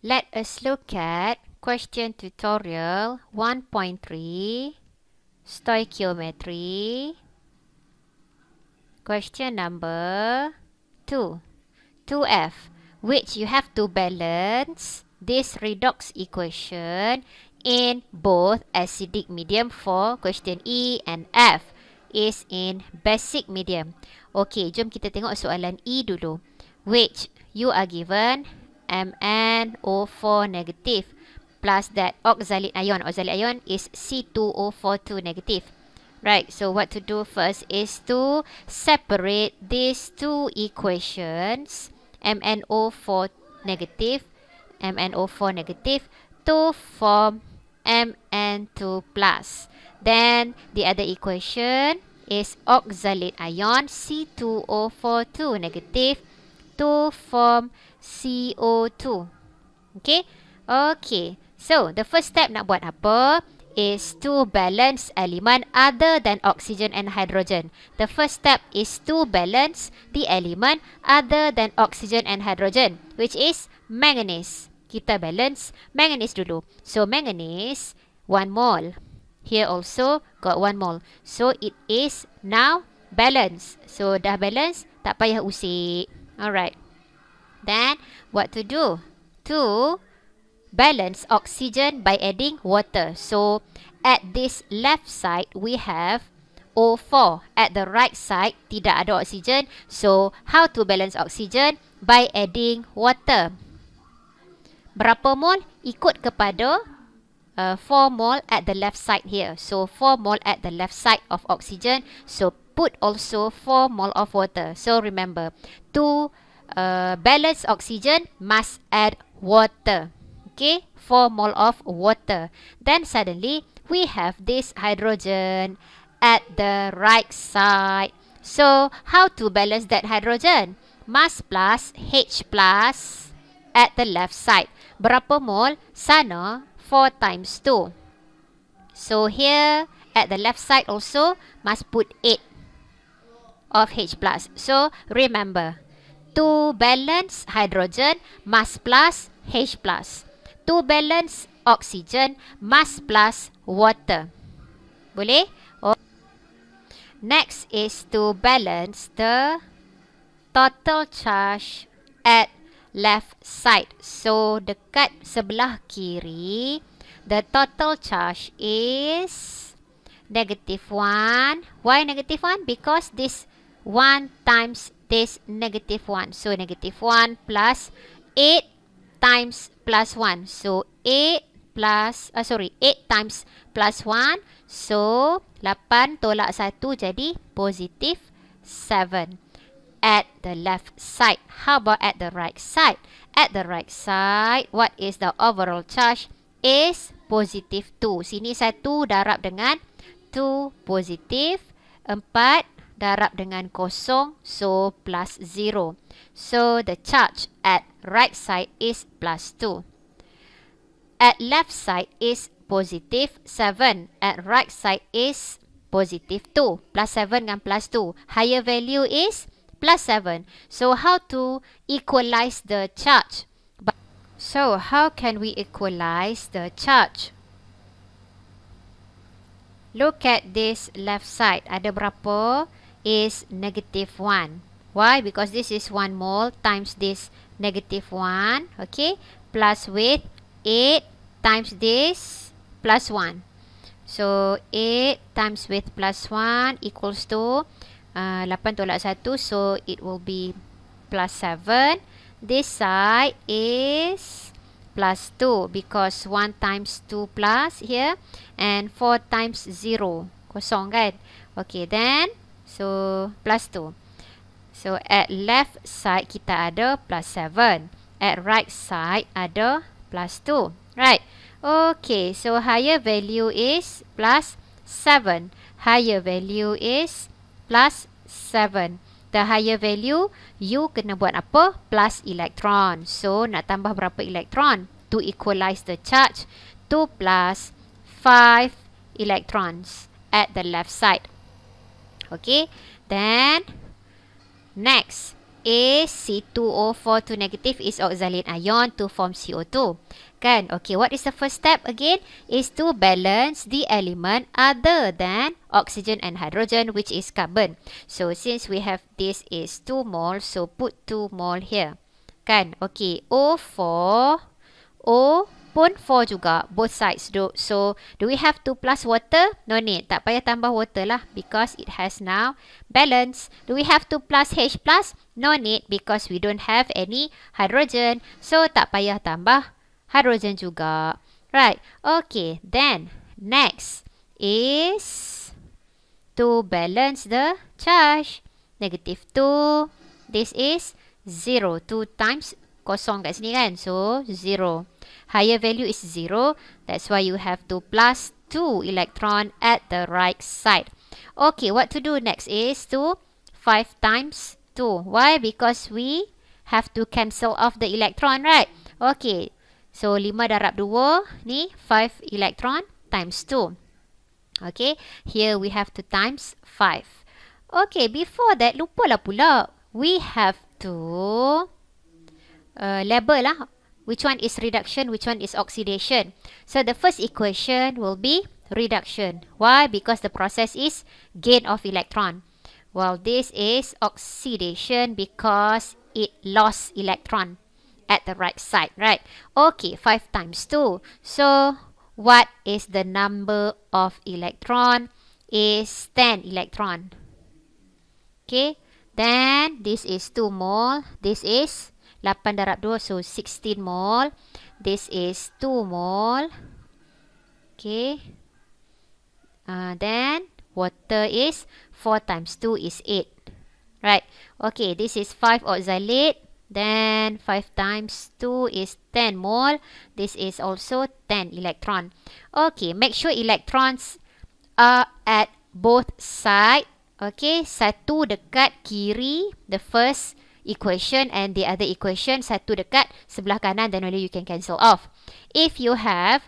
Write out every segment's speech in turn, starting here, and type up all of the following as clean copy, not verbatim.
Let us look at question tutorial 1.3, stoichiometry. Question number 2, 2F, which you have to balance this redox equation in both acidic medium for question E and F is in basic medium. Okey, jom kita tengok soalan E dulu. Which you are given MnO4 negative plus that oxalate ion. Oxalate ion is C2O42 negative. Right, so what to do first is to separate these two equations, MnO4 negative, MnO4 negative, to form Mn2 plus. Then the other equation is oxalate ion, C2O42 negative, to form CO2. Okay? Okay. So, the first step nak buat apa is to balance element other than oxygen and hydrogen. The first step is to balance the element other than oxygen and hydrogen, which is manganese. Kita balance manganese dulu. So, manganese, 1 mole. Here also got 1 mole. So, it is now balanced. So, dah balance, tak payah usik. Alright. Then, what to do? To balance oxygen by adding water. So, at this left side, we have O4. At the right side, tidak ada oxygen. So, how to balance oxygen? By adding water. Berapa mol? Ikut kepada 4 mol at the left side here. So, 4 mol at the left side of oxygen. So, put also 4 mol of water. So, remember, to balance oxygen, must add water. Okay, 4 mol of water. Then suddenly, we have this hydrogen at the right side. So, how to balance that hydrogen? Mass plus H plus at the left side. Berapa mol? Sana, 4 times 2. So, here at the left side also, must put 8 of H plus. So, remember, to balance hydrogen, mass plus H plus. To balance oxygen, mass plus water. Boleh? Oh. Next is to balance the total charge at left side. So, dekat sebelah kiri, the total charge is negative 1. Why negative 1? Because this 1 times this negative 1. So, negative 1 plus 8 times plus 1. So, 8 times plus 1. So, 8 tolak 1 jadi positive 7 at the left side. How about at the right side? At the right side, what is the overall charge? Is positive 2. Sini 1 darab dengan 2 positif. 4 darab dengan 0. So, plus 0. So, the charge at right side is plus 2. At left side is positive 7. At right side is positive 2. Plus 7 dengan plus 2. Higher value is plus 7. So, how to equalize the charge? So, how can we equalize the charge? Look at this left side. Ada berapa? Is negative 1. Why? Because this is 1 mole times this negative 1. Okay. Plus with 8 times this plus 1. So, 8 times with plus 1 equals to 8 tolak 1. So, it will be plus 7. This side is plus 2 because 1 times 2 plus here and 4 times 0. Kosong kan? Okay, then so plus 2. So at left side kita ada plus 7. At right side ada plus 2. Right? Okay, so higher value is plus 7. Higher value is plus 7. The higher value, you kena buat apa? Plus electron. So, nak tambah berapa electron? To equalize the charge, 2 plus 5 electrons at the left side. Okay, then next, is C2O4 to negative is oxalate ion to form CO2. Kan? Okay, what is the first step again? Is to balance the element other than oxygen and hydrogen, which is carbon. So, since we have this is 2 mole, so put 2 mole here. Kan? Okay, O4, O pun 4 juga, both sides. So, do we have to plus water? No need. Tak payah tambah water lah because it has now balance. Do we have to plus H plus? No need because we don't have any hydrogen. So, tak payah tambah hydrogen juga. Right. Okay. Then, next is to balance the charge. Negative 2. This is 0. 2 times kosong kat sini kan. So, 0. Higher value is 0. That's why you have to plus 2 electron at the right side. Okay, what to do next is to 5 times 2. Why? Because we have to cancel off the electron, right? Okay, so 5 darab 2. Ni 5 electron times 2. Okay, here we have to times 5. Okay, before that, lupa lah pula. We have to label lah. Which one is reduction, which one is oxidation. So, the first equation will be reduction. Why? Because the process is gain of electron. Well, this is oxidation because it lost electron at the right side, right? Okay, 5 times 2. So, what is the number of electron? Is 10 electron. Okay, then this is 2 mole. This is 8 darab 2, so 16 mole. This is 2 mole. Okay. Then, water is 4 times 2 is 8. Right. Okay, this is 5 oxalate. Then, 5 times 2 is 10 mole. This is also 10 electron. Okay, make sure electrons are at both sides. Okay, satu dekat kiri, the first equation, and the other equation satu dekat sebelah kanan, then only you can cancel off. If you have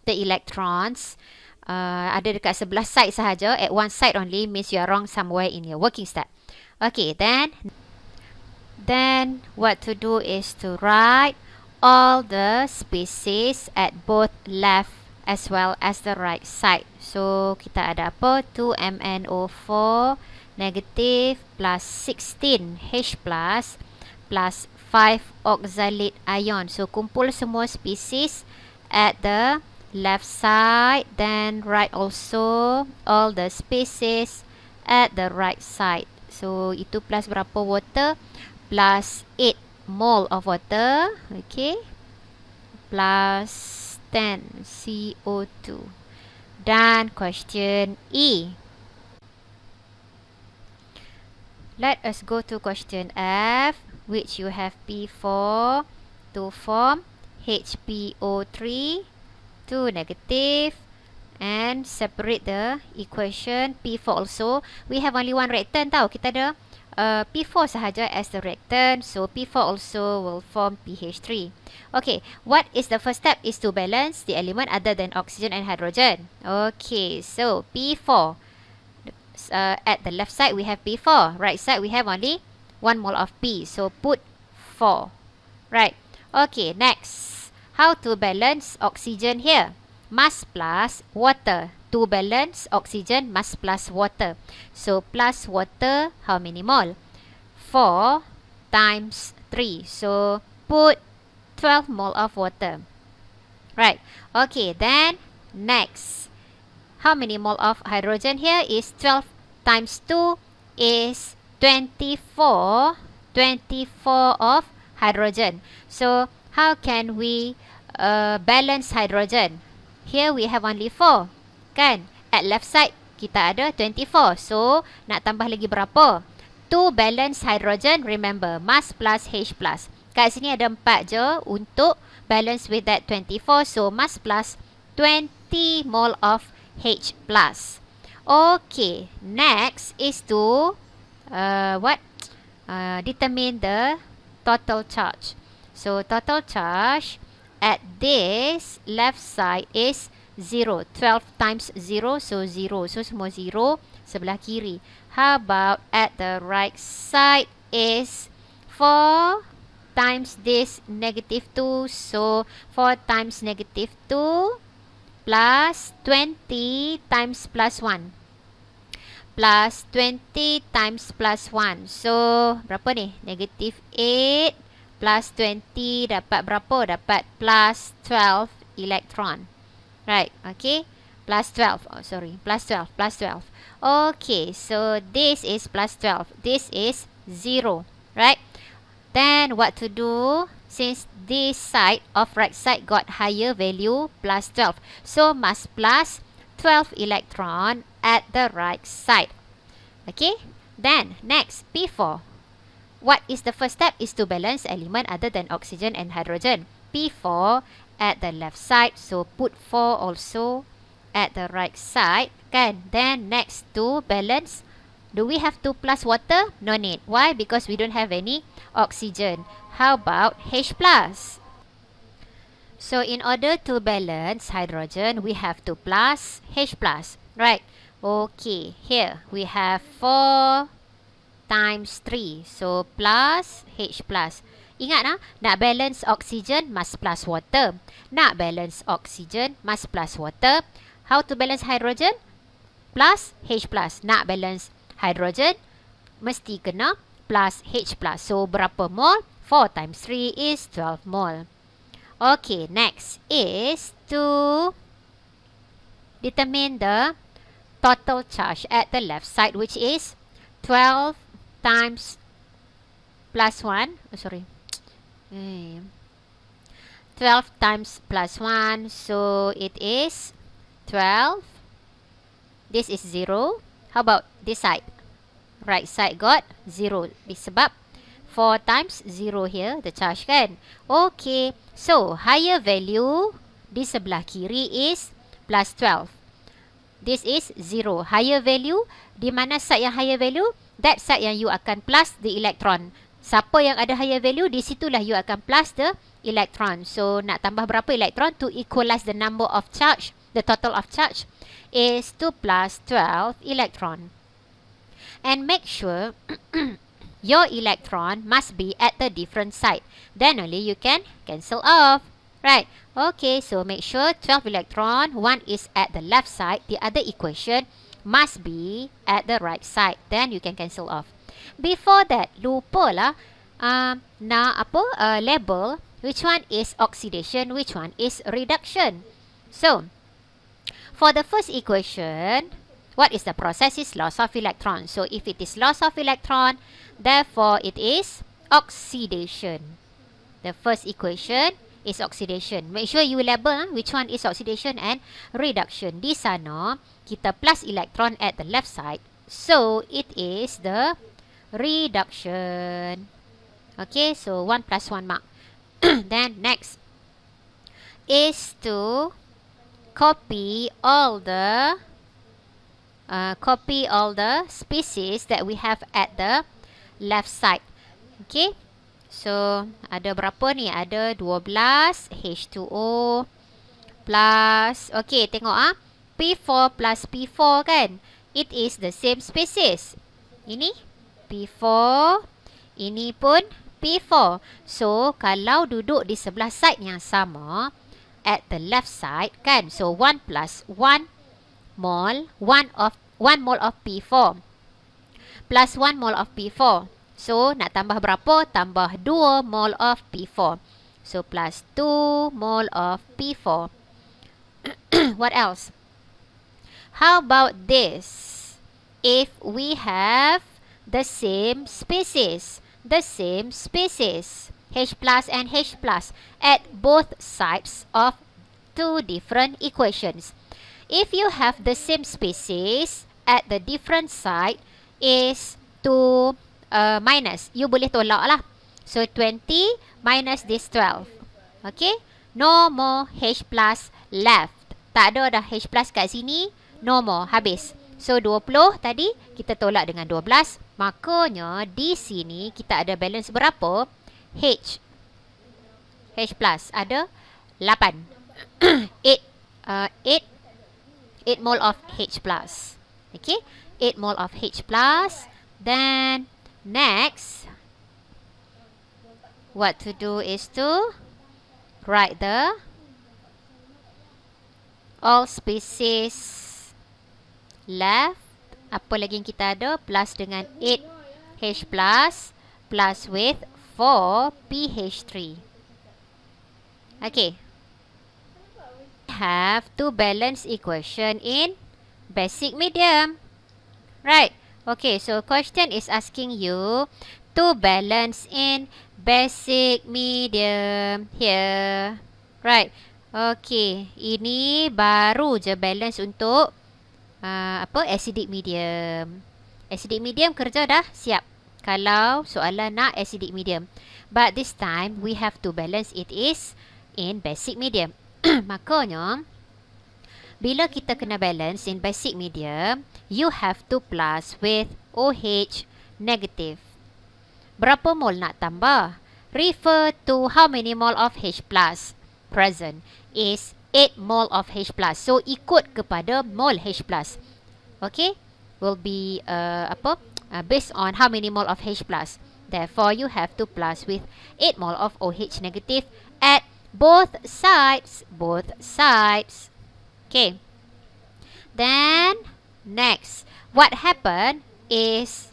the electrons ada dekat sebelah side sahaja, at one side only, means you are wrong somewhere in your working step. Okay, then what to do is to write all the species at both left as well as the right side. So, kita ada apa? 2MnO4 negative plus 16 H plus 5 oxalate ion. So, kumpul semua species at the left side. Then, write also all the species at the right side. So, itu plus berapa water? Plus 8 mole of water. Okay. Plus 10 CO2. Dan question E. Let us go to question F, which you have P4 to form HPO3 to negative, and separate the equation P4 also. We have only one reactant tau. Kita ada P4 sahaja as the reactant, so P4 also will form PH3. Okay, what is the first step? Is to balance the element other than oxygen and hydrogen. Okay, so P4. At the left side we have P4. Right side we have only 1 mole of P. So put 4. Right. Okay, next. How to balance oxygen here? Mass plus water. To balance oxygen, mass plus water. So plus water, how many mole? 4 times 3. So put 12 mole of water. Right. Okay, then next. How many mole of hydrogen here? Is 12 times 2 is 24. 24 of hydrogen. So, how can we balance hydrogen? Here we have only 4. Kan? At left side, kita ada 24. So, nak tambah lagi berapa? To balance hydrogen, remember, mass plus H plus. Kat sini ada 4 je untuk balance with that 24. So, mass plus 20 mole of H plus. Okay, next is to determine the total charge. So, total charge at this left side is 0. 12 times 0, so 0. So, semua 0 sebelah kiri. How about at the right side is 4 times this negative 2. So 4 times negative 2 plus 20 times plus 1. Plus 20 times plus 1. So berapa ni? Negative 8 plus 20 dapat berapa? Dapat plus 12 electron. Right, okay. Plus 12. Oh, sorry. Plus 12. Plus 12. Okay, so this is plus 12. This is 0. Right? Then what to do? Since this side of right side got higher value, plus 12. So must plus 12 electron at the right side. Okay? Then, next, P4. What is the first step? Is to balance element other than oxygen and hydrogen. P4 at the left side. So put 4 also at the right side. Kan? Then next to balance. Do we have to plus water? No need. Why? Because we don't have any oxygen. How about H+? So in order to balance hydrogen, we have to plus H+. Right? Okay. Here we have 4 times 3. So plus H+. Ingat nak balance oxygen must plus water. Nak balance oxygen must plus water. How to balance hydrogen? Plus H+. Nak balance hydrogen mesti kena plus H+. So berapa mol? 4 times 3 is 12 mol. Okay, next is to determine the total charge at the left side, which is 12 times plus 1. Oh, sorry. 12 times plus 1. So it is 12. This is 0. How about this side? Right side got 0. Sebab 4 times 0 here, the charge kan. Okay. So, higher value di sebelah kiri is plus 12. This is 0. Higher value, di mana side yang higher value? That side yang you akan plus the electron. Siapa yang ada higher value, di situlah you akan plus the electron. So, nak tambah berapa electron to equalize the number of charge? The total of charge is to plus 12 electron. And make sure your electron must be at the different side. Then only you can cancel off. Right. Okay, so make sure 12 electron, one is at the left side, the other equation must be at the right side. Then you can cancel off. Before that, lupa lah label which one is oxidation, which one is reduction. So, for the first equation, what is the process? Is loss of electron. So, if it is loss of electron, therefore it is oxidation. The first equation is oxidation. Make sure you label which one is oxidation and reduction. Di sana, kita plus electron at the left side. So, it is the reduction. Okay, so 1 plus 1 mark. Then, next is to copy all the species that we have at the left side. Okay. So, ada berapa ni? Ada 12 H2O plus, okay, tengok P4 plus P4 kan? It is the same species. Ini P4, ini pun P4. So, kalau duduk di sebelah side yang sama, at the left side kan? So, 1 plus 1 mol, 1 mol of P4 plus 1 mol of P4. So, nak tambah berapa? Tambah 2 mol of P4. So, plus 2 mol of P4. What else? How about this? If we have the same species, H plus and H plus, at both sides of two different equations. If you have the same species at the different side is to minus. You boleh tolak lah. So, 20 minus this 12. Okay? No more H plus left. Tak ada dah H plus kat sini. No more. Habis. So, 20 tadi kita tolak dengan 12. Makanya, di sini kita ada balance berapa? H plus ada 8. 8 mole of H plus. Okay? 8 mole of H plus. Then, next, what to do is to write the all species left. Apa lagi yang kita ada? Plus dengan 8H plus with 4PH3. Okay. Have to balance equation in basic medium. Right. Okay, so question is asking you to balance in basic medium here. Right. Okay, ini baru je balance untuk acidic medium. Acidic medium kerja dah siap kalau soalan nak acidic medium. But this time we have to balance it is in basic medium. Makanya bila kita kena balance in basic medium, you have to plus with OH negative. Berapa mol nak tambah? Refer to how many mol of H plus present is 8 mol of H plus. So ikut kepada mol H plus. Okay? Will be based on how many mol of H plus. Therefore, you have to plus with 8 mol of OH negative at both sides. Both sides. Okay. Then, next. What happened is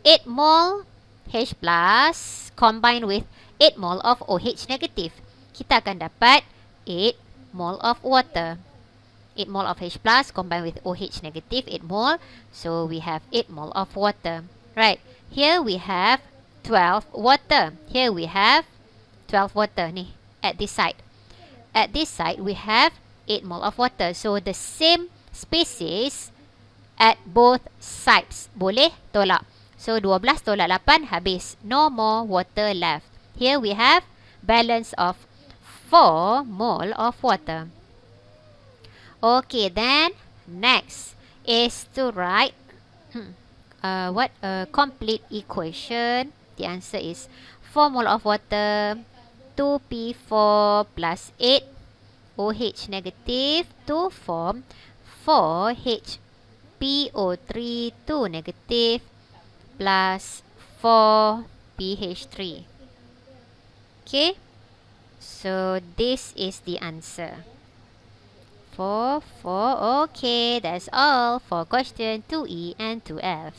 8 mol H plus combined with 8 mol of OH negative. Kita akan dapat 8 mol of water. 8 mol of H plus combined with OH negative, 8 mol. So, we have 8 mol of water. Right. Here we have 12 water. Here we have 12 water ni at this side. At this side, we have 8 mol of water. So, the same species at both sides. Boleh tolak. So, 12 tolak 8 habis. No more water left. Here we have balance of 4 mol of water. Okay, then next is to write complete equation. The answer is 4 mol of water, 2P4 plus 8 OH negative to form 4HPO3 2 negative plus 4PH3. Okay, so this is the answer. 4. Okay, that's all for question 2E and 2F.